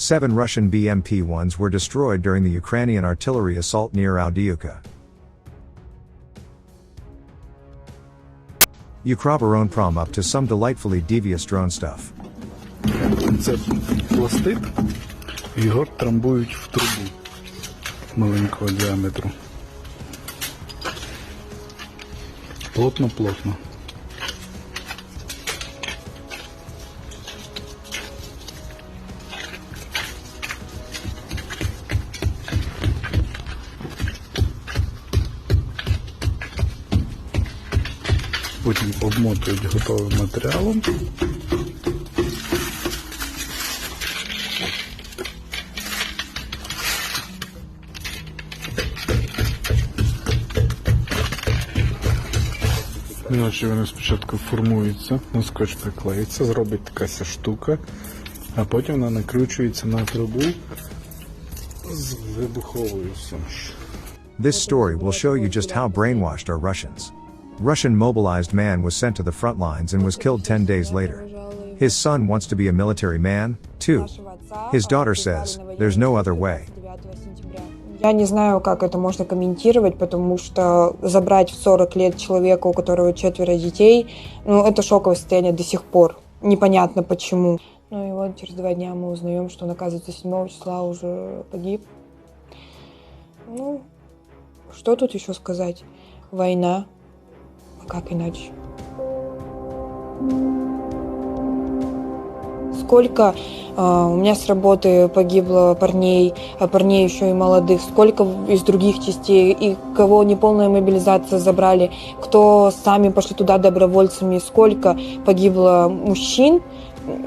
7 Russian BMP-1s were destroyed during the Ukrainian artillery assault near Avdiivka. Ukroboronprom up to some delightfully devious drone stuff. Це пластик, його трамбують в трубу маленького діаметру. Плотно-плотно. Потім обмотують готовим матеріалом. Іначе вони спочатку формуються, на скотч приклеїться, зробить такася штука, а потім вона накручується на трубу з вибуховою сумішю. This story will show you just how brainwashed are Russians. Russian mobilized man was sent to the front lines and was killed 10 days later. His son wants to be a military man, too. His daughter says, there's no other way. Я не знаю, как это можно комментировать, потому что забрать в 40 лет человека, у которого 4 детей, это шоковое состояние до сих пор. Непонятно почему. Ну и вот через 2 дня мы узнаем, что он, оказывается, 7 числа уже погиб. Ну, что тут еще сказать? Война. А как иначе? Сколько у меня с работы погибло парней, а парней еще и молодых, сколько из других частей, и кого неполная мобилизация забрали, кто сами пошли туда добровольцами, сколько погибло мужчин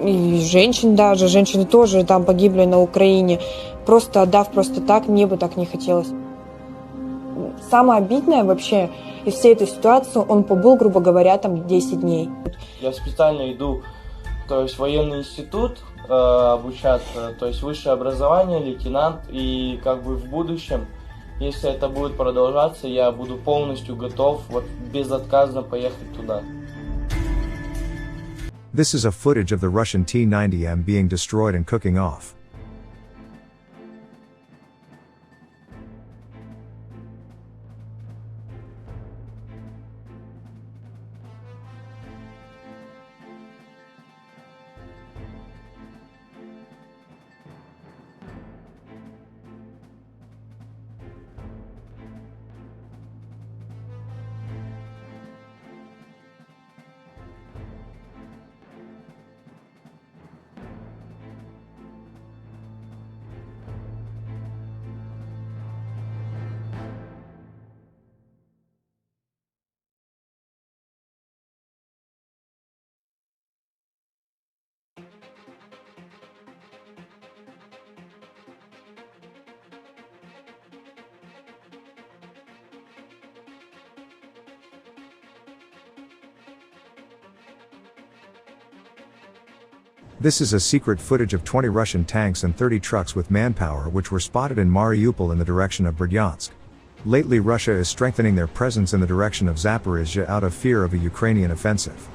и женщин даже, женщины тоже там погибли на Украине, просто отдав просто так, мне бы так не хотелось. Самое обидное вообще из всей этой ситуации, он побыл, грубо говоря, там 10 дней. Я специально иду, то есть в военный институт обучаться, то есть высшее образование, лейтенант, и как бы в будущем, если это будет продолжаться, я буду полностью готов вот безотказно поехать туда. This is a footage of the Russian T-90M being destroyed and cooking off. This is a secret footage of 20 Russian tanks and 30 trucks with manpower which were spotted in Mariupol in the direction of Berdyansk. Lately Russia is strengthening their presence in the direction of Zaporizhzhia out of fear of a Ukrainian offensive.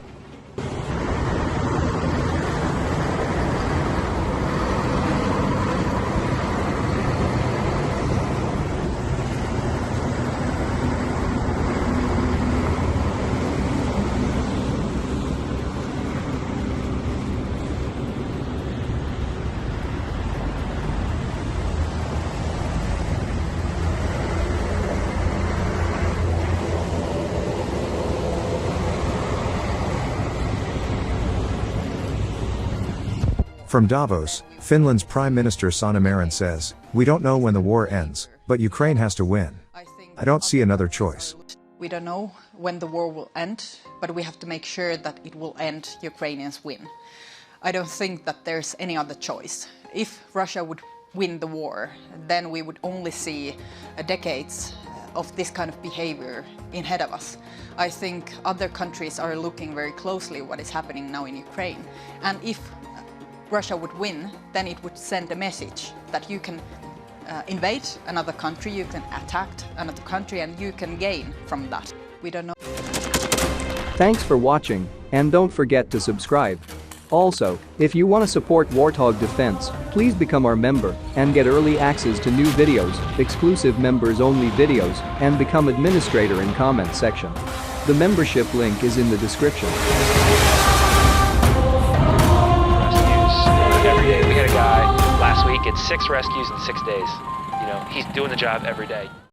From Davos, Finland's Prime Minister Sanna Marin says, "We don't know when the war ends, but Ukraine has to win. I don't see another choice." We don't know when the war will end, but we have to make sure that it will end, Ukrainians win. I don't think that there's any other choice. If Russia would win the war, then we would only see decades of this kind of behavior ahead of us. I think other countries are looking very closely what is happening now in Ukraine. And if Russia would win, then it would send a message that you can invade another country, you can attack another country, and you can gain from that. We don't know. Thanks for watching, and don't forget to subscribe. Also, if you want to support Warthog Defense, please become our member and get early access to new videos, exclusive members-only videos, and become administrator in comment section. The membership link is in the description. Rescues every day. We had a guy last week at 6 rescues in 6 days. You know, he's doing the job every day.